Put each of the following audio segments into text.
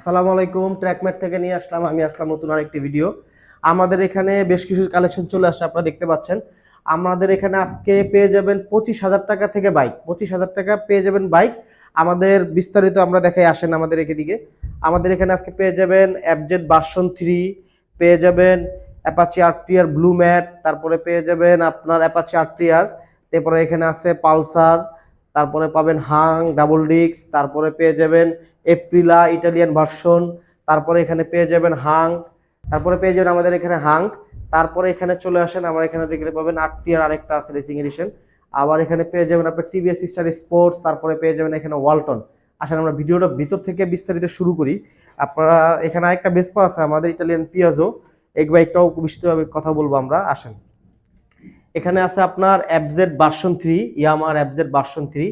আসসালামু আলাইকুম। ট্র্যাকম্যাট থেকে নিয়ে আসলাম নতুন আরেকটি ভিডিও। আমাদের এখানে বেশ কিছু কালেকশন চলে আসছে, আপনারা দেখতে পাচ্ছেন। আমাদের এখানে আজকে পেয়ে যাবেন 25,000 টাকা থেকে বাইক, 25,000 টাকা পেয়ে যাবেন বাইক। আমাদের বিস্তারিত আমরা দেখাই, আসেন আমাদের এদিকে। আমাদের এখানে আজকে পেয়ে যাবেন এফজেড ভার্সন 3, পেয়ে যাবেন অ্যাপাচি আরটিআর ব্লু ম্যাট, তারপরে পেয়ে যাবেন আপনার অ্যাপাচি আরটিআর, তারপরে এখানে আছে পালসার, তারপরে পাবেন হাং ডাবল ডিক্স, তারপরে পেয়ে যাবেন এপ্রিলা ইটালিয়ান ভার্সন, তারপরে এখানে পেয়ে যাবেন হাং, তারপরে পেয়ে যাবেন আমাদের এখানে হাং। তারপরে এখানে চলে আসেন, আমার এখানে দেখতে পাবেন আরটিআর আরেকটা আছে রেসিং এডিশন। আবার এখানে পেয়ে যাবেন আপনার টিভিএস স্টার স্পোর্টস, তারপরে পেয়ে যাবেন এখানে ওয়ালটন। আসেন আমরা ভিডিওটা ভিতর থেকে বিস্তারিত শুরু করি। আপনারা এখানে আরেকটা ভেসপা আছে আমাদের ইটালিয়ান পিয়াজো, এই বাইকটাও বিস্তারিতভাবে কথা বলবো আমরা। আসেন, এখানে আছে আপনার এফজেড ভার্সন 3, ইয়ামাহার এফজেড ভার্সন 3।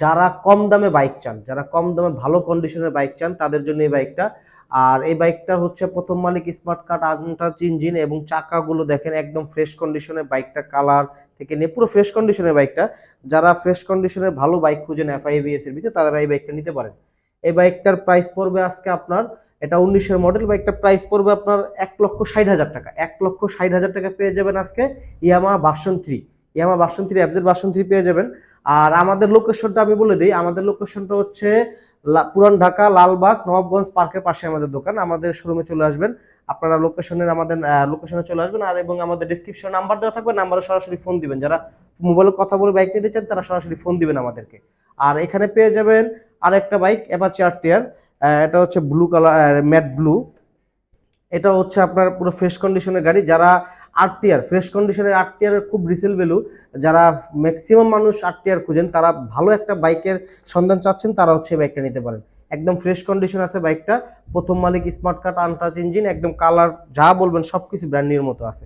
যারা কম দামে বাইক চান, যারা কম দামে ভালো কন্ডিশনের বাইক চান, তাদের জন্য এই বাইকটা। আর এই বাইকটা হচ্ছে প্রথম মালিক স্মার্ট কার্ড আনটাচ ইঞ্জিন, এবং চাকাগুলো দেখেন একদম ফ্রেশ কন্ডিশনের। বাইকটা কালার থেকে নিয়ে পুরো ফ্রেশ কন্ডিশনের বাইকটা। যারা ফ্রেশ কন্ডিশনের ভালো বাইক খুঁজেন এফআইবিএস এর ভিতরে, তারা এই বাইকটা নিতে পারেন। এই বাইকটার প্রাইস পড়বে আজকে আপনার, এটা 19-এর মডেল, বাইকটার প্রাইস পড়বে আপনার 1,60,000 টাকা। 1,60,000 টাকা পেয়ে যাবেন আজকে Yamaha version 3, Yamaha version 3 FZ version 3 পেয়ে যাবেন। আর আমাদের লোকেশনটা আমি বলে দিই, আমাদের লোকেশনটা হচ্ছে পুরান ঢাকা লালবাগ নবাবগঞ্জ পার্কের পাশে আমাদের দোকান। আমাদের শোরুমে চলে আসবেন, আপনারা আমাদের লোকেশনে চলে আসবেন। আর এবং আমাদের ডেসক্রিপশনে নাম্বার দেওয়া থাকবে, নাম্বারে সরাসরি ফোন দিবেন। যারা মোবাইলে কথা বলে বাইক নিতে চান, তারা সরাসরি ফোন দিবেন আমাদেরকে। আর এখানে পেয়ে যাবেন আরেকটা বাইক অ্যাপাচি আরটিআর, এটা হচ্ছে ব্লু কালার, ম্যাট ব্লু। এটা হচ্ছে আপনার পুরো ফ্রেশ কন্ডিশনের গাড়ি। যারা আরটিআর ফ্রেশ কন্ডিশনের আরটিআর খুব রিসেল ভ্যালু, যারা ম্যাক্সিমাম মানুষ আরটিআর খুঁজেন, তারা ভালো একটা বাইকের সন্ধান চাচ্ছেন, তারা হচ্ছে এই বাইকটা নিতে পারেন। একদম ফ্রেশ কন্ডিশন আছে বাইকটা, প্রথম মালিক স্মার্ট কার্ড আনটাচ ইঞ্জিন, একদম কালার যা বলবেন সবকিছু ব্র্যান্ড নিউর মতো আছে।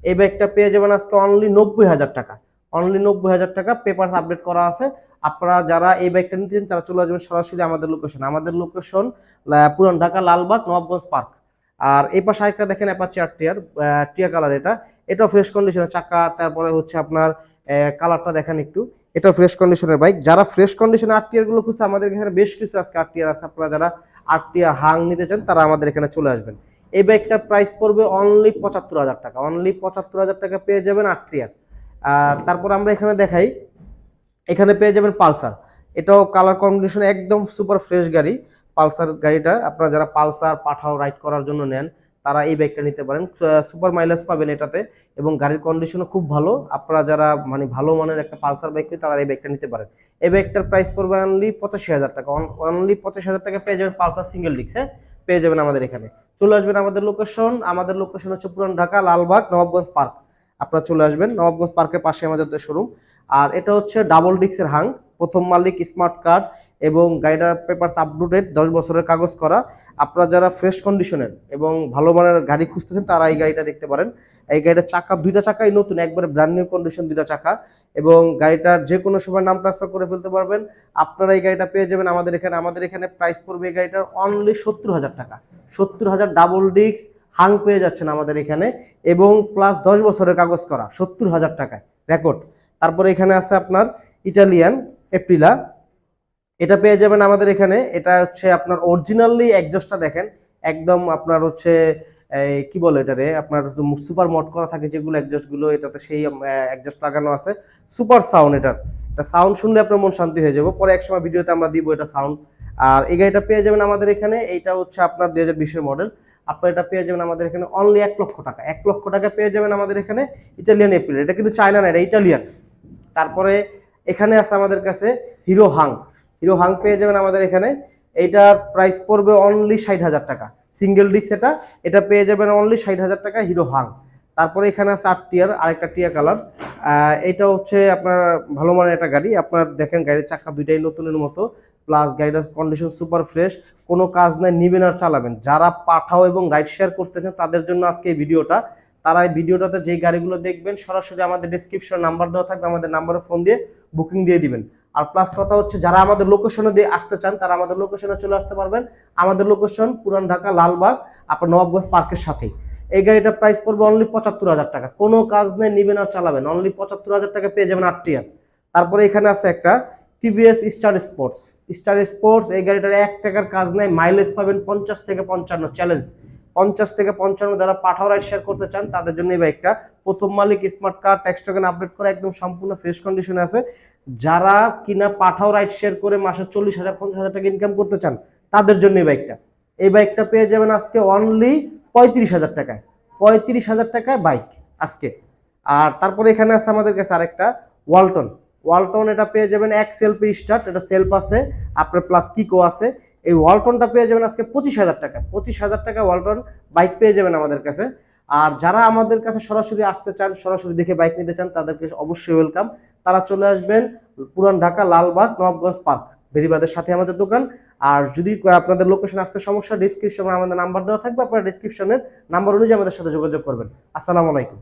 এই বাইকটা পেয়ে যাবেন আজকে অনলি 90,000 টাকা, অনলি 90,000 টাকা। পেপারস আপডেট করা আছে। আপনারা যারা এই বাইকটা নিতে চান, তারা চলে আসবেন সরাসরি আমাদের লোকেশন। আমাদের লোকেশন পুরান ঢাকা লালবাগ নবাবগঞ্জ পার্ক। আর এই পাশে আরেকটা দেখেন অ্যাপাচি আরটিআর, টিয়া কালার। এটাও ফ্রেশ কন্ডিশনের চাকা, তারপরে হচ্ছে আপনার কালারটা দেখেন একটু, এটাও ফ্রেশ কন্ডিশনের বাইক। যারা ফ্রেশ কন্ডিশনের আরটিআর গুলো খুঁজছে, আমাদের এখানে বেশ কিছু আজকে আরটিআর আছে। আপনারা যারা আরটিআর হাং নিতে চান, তারা আমাদের এখানে চলে আসবেন। এই বাইকটার প্রাইস পড়বে অনলি 75,000 টাকা, অনলি 75,000 টাকা পেয়ে যাবেন আরটিআর। তারপর আমরা এখানে দেখাই, এখানে পেয়ে যাবেন পালসার। এটাও কালার কম্বিনেশন একদম সুপার ফ্রেশ গাড়ি। পালসার গাড়িটা আপনারা যারা পালসার পাঠাও রাইড করার জন্য নেন, তারা এই বাইকটা নিতে পারেন। সুপার মাইলেজ পাবেন এটাতে, এবং গাড়ির কন্ডিশনও খুব ভালো। আপনারা যারা মানে ভালো মানের একটা পালসার বাইক, তারা এই বাইকটা নিতে পারেন। এই বাইকটার প্রাইস পড়বে অনলি 85,000 টাকা, অনলি 85,000 টাকা পেয়ে যাবেন পালসার সিঙ্গেল ডিস্ক। পেয়ে যাবেন আমাদের এখানে। চলে আসবেন আমাদের লোকেশন হচ্ছে পুরান ঢাকা লালবাগ নবাবগঞ্জ পার্ক। আপনারা চলে আসবেন, নবাবগঞ্জ পার্কের পাশে আমাদের শোরুম। আর এটা হচ্ছে ডাবল ডিক্সের হাং, প্রথম মালিক স্মার্ট কার্ড, এবং গাড়িটার পেপারস আপডেটেড, 10 বছরের কাগজ করা। আপনারা যারা ফ্রেশ কন্ডিশনের এবং ভালো মানের গাড়ি খুঁজতেছেন, তারা এই গাড়িটা দেখতে পারেন। এই গাড়িটার চাকা, দুইটা চাকাই নতুন, একবারে ব্র্যান্ড নিউ কন্ডিশন দুইটা চাকা, এবং গাড়িটার যে কোনো সময় নাম ট্রান্সফার করে ফেলতে পারবেন। আপনারা এই গাড়িটা পেয়ে যাবেন আমাদের এখানে। আমাদের এখানে প্রাইস পড়বে এই গাড়িটার অনলি 70,000 টাকা, 70,000 ডাবল ডিক্স হাং পেয়ে যাচ্ছেন আমাদের এখানে, এবং প্লাস 10 বছরের কাগজ করা, 70,000 টাকায় রেকর্ড। তারপরে এখানে আছে আপনার ইটালিয়ান এপ্রিলা, এটা পেয়ে যাবেন আমাদের এখানে। এটা হচ্ছে আপনার অরিজিনালি এক্সজস্টটা দেখেন, একদম আপনার হচ্ছে কি বলে এটারে, আপনার সুপার মড করা থাকে যেগুলো এক্সজস্ট গুলো, এটাতে সেই এক্সজস্ট লাগানো আছে। সুপার সাউন্ড, এটা সাউন্ড শুনলে আপনার মন শান্তি হয়ে যাবে। পরে একসময় ভিডিওতে আমরা দিব এটা সাউন্ড। আর এই গাড়িটা পেয়ে যাবেন আমাদের এখানে। এইটা হচ্ছে আপনার 2020-এর মডেল। আপনার এটা পেয়ে যাবেন আমাদের এখানে অনলি 1 লক্ষ টাকা, 1 লক্ষ টাকা পেয়ে যাবেন আমাদের এখানে ইটালিয়ান এপ্রিল। এটা কিন্তু চায়না না, এটা ইটালিয়ান। তারপরে এখানে আছে আমাদের কাছে হিরো হাং, হিরো হাং পেয়ে যাবেন আমাদের এখানে। এইটার প্রাইস পড়বে অনলি 60,000 টাকা, সিঙ্গেল ডিস্ক। এটা পেয়ে যাবেন অনলি 60,000 টাকা হিরো হাং। তারপরে এখানে আছে আরটিআর, আরেকটা টিয়া কালার। এটা হচ্ছে আপনার ভালো মানের একটা গাড়ি। আপনার দেখেন গাড়ির চাকা দুইটাই নতুনের মতো, প্লাস গাড়িটার কন্ডিশন সুপার ফ্রেশ, কোনো কাজ নাই, নিবেন আর চালাবেন। যারা পাঠাও এবং রাইড শেয়ার করতে চান, তাদের জন্য আজকে এই ভিডিওটা। তারা এই ভিডিওটাতে যে গাড়িগুলো দেখবেন, সরাসরি আমাদের ডেসক্রিপশন নাম্বার দেওয়া থাকবে, আমাদের নাম্বারে ফোন দিয়ে বুকিং দিয়ে দিবেন। আর প্লাস কথা হচ্ছে, যারা আমাদের লোকেশনে দিয়ে আসতে চান, তারা আমাদের লোকেশনে চলে আসতে পারবেন। আমাদের লোকেশন পুরান ঢাকা লালবাগ, আপনার নবাবগঞ্জ পার্কের সাথেই। এই গাড়িটার প্রাইস পড়বে অনলি 75,000 টাকা, কোনো কাজ নেই, নিবেন আর চালাবেন, অনলি 75,000 টাকা পেয়ে যাবেন আরটিআর। তারপরে এখানে আছে একটা টিভিএস স্টার স্পোর্টস এই গাড়িটার 1 টাকার কাজ নাই, মাইলেজ পাবেন 50 থেকে 55 চ্যালেঞ্জ। 50 থেকে 55 যারা পাঠাও রাইড শেয়ার করতে চান তাদের জন্য এই বাইকটা। প্রথম মালিক, smart card, tax token update করা, একদম সম্পূর্ণ ফ্রেশ কন্ডিশনে আছে। যারা কিনা পাঠাও রাইড শেয়ার করে মাসে 40,000 50,000 টাকা ইনকাম করতে চান তাদের জন্য এই বাইকটা পেয়ে যাবেন আজকে অনলি 35,000 টাকায়। 35,000 টাকায় বাইক আজকে। আর তারপরে এখানে আছে আমাদের কাছে আরেকটা ওয়ালটন, এটা পেয়ে যাবেন এক সেলফি স্টার্ট, এটা সেলফ আছে আপনার, প্লাস কিকো আছে। এই ওয়ালটনটা পেয়ে যাবেন আজকে 25,000 টাকা। 25,000 টাকা ওয়ালটন বাইক পেয়ে যাবেন আমাদের কাছে। আর যারা আমাদের কাছে সরাসরি আসতে চান, সরাসরি দেখে বাইক নিতে চান, তাদেরকে অবশ্যই ওয়েলকাম। তারা চলে আসবেন পুরান ঢাকা, লালবাগ, নবাবগঞ্জ পার্ক, বেরিবাদের সাথে আমাদের দোকান। আর যদি আপনাদের লোকেশন আসতে সমস্যা, ডিসক্রিপশনে আমাদের নাম্বার দেওয়া থাকবে, আপনারা ডিসক্রিপশনের নাম্বার অনুযায়ী আমাদের সাথে যোগাযোগ করবেন। আসসালামু আলাইকুম।